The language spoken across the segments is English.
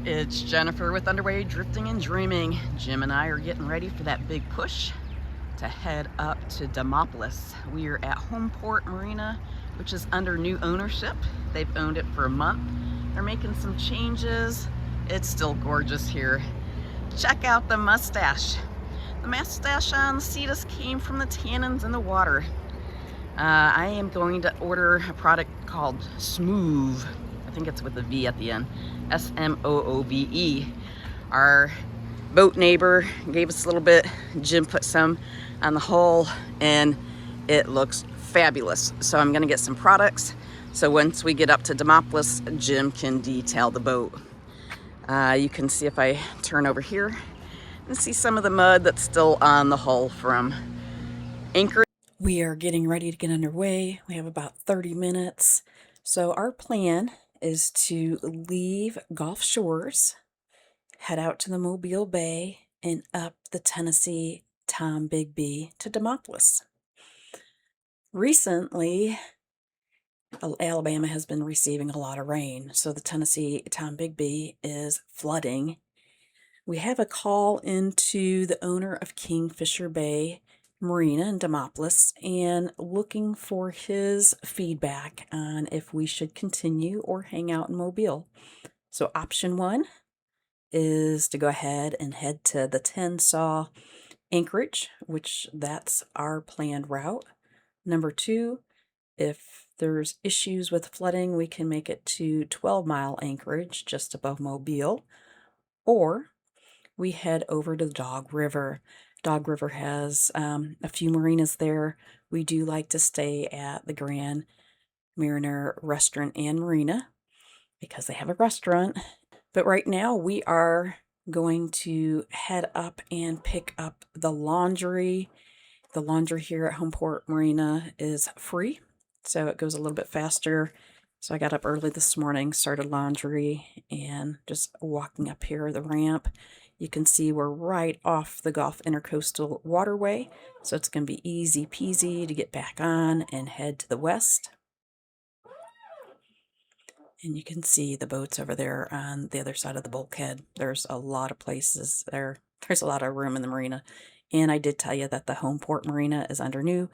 It's Jennifer with Underway Drifting and Dreaming. Jim and I are getting ready for that big push to head up to Demopolis. We are at Homeport Marina, which is under new ownership. They've owned it for a month. They're making some changes. It's still gorgeous here. Check out the mustache. The mustache on the Mvcetus came from the tannins in the water. I am going to order a product called Smooth. I think it's with a V at the end. S-M-O-O-V-E. Our boat neighbor gave us a little bit. Jim put some on the hull and it looks fabulous. So I'm gonna get some products. So once we get up to Demopolis, Jim can detail the boat. You can see if I turn over here and see some of the mud that's still on the hull from Anchorage. We are getting ready to get underway. We have about 30 minutes. So our plan is to leave Gulf Shores, head out to the Mobile Bay, and up the Tennessee Tom Bigby to Demopolis. Recently, Alabama has been receiving a lot of rain, so the Tennessee Tom Bigby is flooding. We have a call into the owner of Kingfisher Bay Marina in Demopolis and looking for his feedback on if we should continue or hang out in Mobile. So option one is to go ahead and head to the 10 Saw Anchorage, which that's our planned route. Number two, if there's issues with flooding, we can make it to 12 Mile Anchorage just above Mobile, or we head over to Dog River. Dog River has a few marinas there. We do like to stay at the Grand Mariner Restaurant and Marina because they have a restaurant. But right now we are going to head up and pick up the laundry. The laundry here at Homeport Marina is free, so it goes a little bit faster. So I got up early this morning, started laundry, and just walking up here the ramp. You can see we're right off the Gulf Intracoastal Waterway, so it's going to be easy peasy to get back on and head to the west. And you can see the boats over there on the other side of the bulkhead. There's a lot of places there. There's a lot of room in the marina. And I did tell you that the Homeport Marina is under new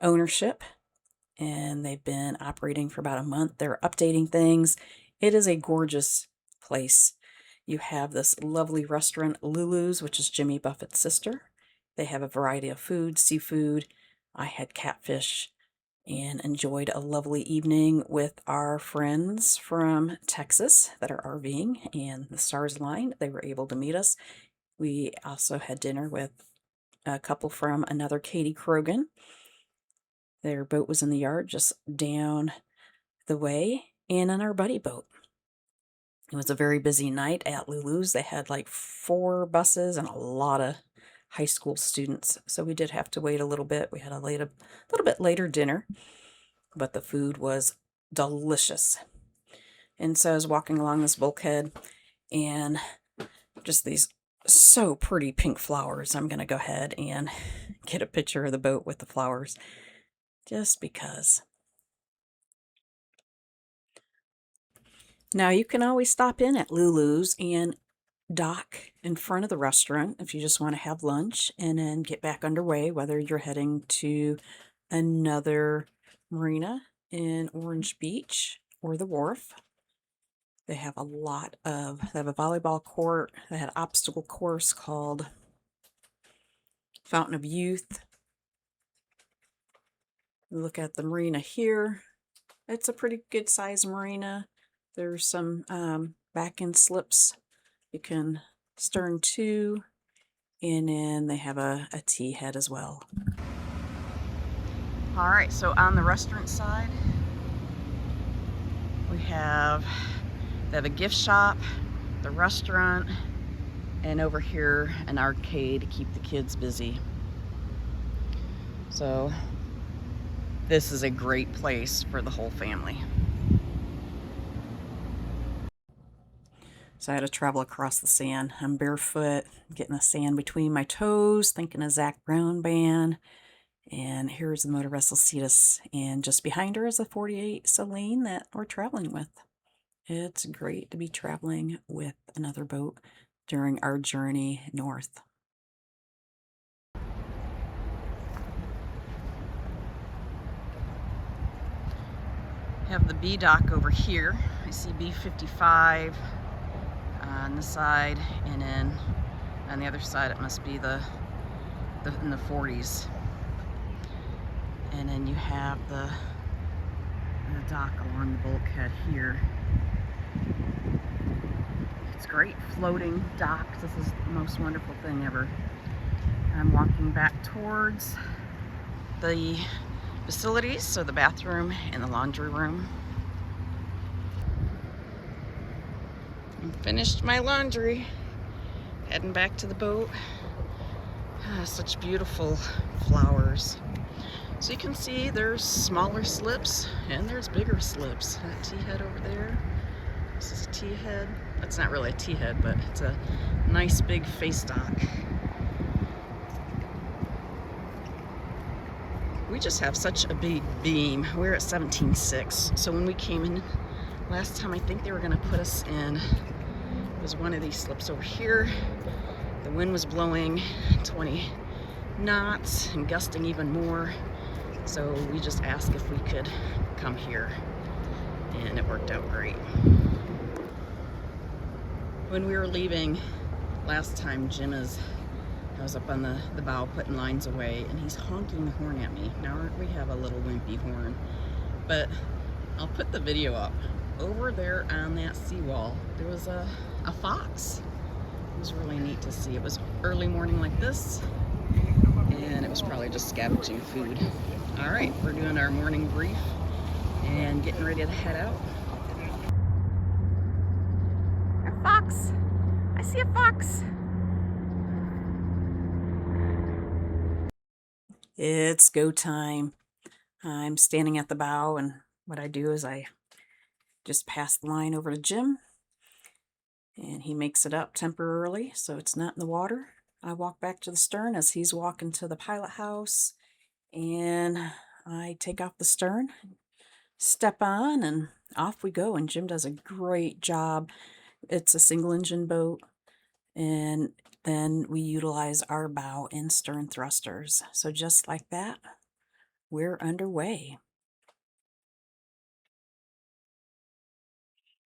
ownership, and they've been operating for about a month. They're updating things. It is a gorgeous place. You have this lovely restaurant, LuLu's, which is Jimmy Buffett's sister. They have a variety of food, seafood. I had catfish and enjoyed a lovely evening with our friends from Texas that are RVing and the Stars Line. They were able to meet us. We also had dinner with a couple from another Kadey Krogen. Their boat was in the yard just down the way, and on our buddy boat. It was a very busy night at LuLu's. They had like 4 buses and a lot of high school students, so we did have to wait a little bit. We had a little bit later dinner, but the food was delicious. And so I was walking along this bulkhead, and just these so pretty pink flowers. I'm going to go ahead and get a picture of the boat with the flowers, just because. Now, you can always stop in at LuLu's and dock in front of the restaurant if you just want to have lunch and then get back underway, whether you're heading to another marina in Orange Beach or the wharf. They have a volleyball court. They had an obstacle course called Fountain of Youth. Look at the marina here. It's a pretty good sized marina. There's some back end slips you can stern to, and then they have a T head as well. All right, so on the restaurant side, they have a gift shop, the restaurant, and over here an arcade to keep the kids busy. So this is a great place for the whole family. So I had to travel across the sand. I'm barefoot, getting the sand between my toes, thinking of Zac Brown Band. And here's the motor vessel Mvcetus, and just behind her is a 48 Selene that we're traveling with. It's great to be traveling with another boat during our journey north. Have the B dock over here. I see B55 on the side, and then on the other side it must be the in the 40s. And then you have the dock along the bulkhead here. It's great, floating docks. This is the most wonderful thing ever. I'm walking back towards the facilities, so the bathroom and the laundry room. I finished my laundry, heading back to the boat. Such beautiful flowers. So you can see there's smaller slips and there's bigger slips. That T-head over there, this is a T-head. That's not really a T-head, but it's a nice big face dock. We just have such a big beam. We're at 17.6. So when we came in last time, I think they were gonna put us in, it was one of these slips over here. The wind was blowing 20 knots and gusting even more. So we just asked if we could come here, and it worked out great. When we were leaving last time, I was up on the bow putting lines away, and he's honking the horn at me. Now we have a little wimpy horn, but I'll put the video up. Over there on that seawall, there was a fox. It was really neat to see. It was early morning like this, and it was probably just scavenging food. All right, we're doing our morning brief and getting ready to head out. A fox! I see a fox! It's go time. I'm standing at the bow, and what I do is I just pass the line over to Jim, and he makes it up temporarily so it's not in the water. I walk back to the stern as he's walking to the pilot house, and I take off the stern, step on, and off we go. And Jim does a great job. It's a single engine boat, and then we utilize our bow and stern thrusters. So just like that, we're underway.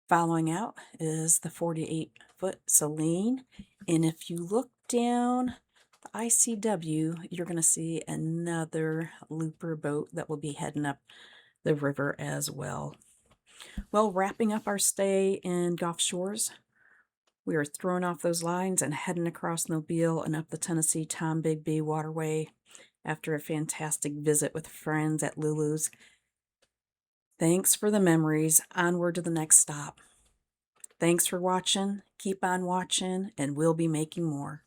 Following out is the 48-foot Selene, and if you look down the ICW, you're going to see another looper boat that will be heading up the river as well. Well, wrapping up our stay in Gulf Shores, we are throwing off those lines and heading across Mobile and up the Tennessee Tom Bigby Waterway after a fantastic visit with friends at LuLu's. Thanks for the memories. Onward to the next stop. Thanks for watching. Keep on watching, and we'll be making more.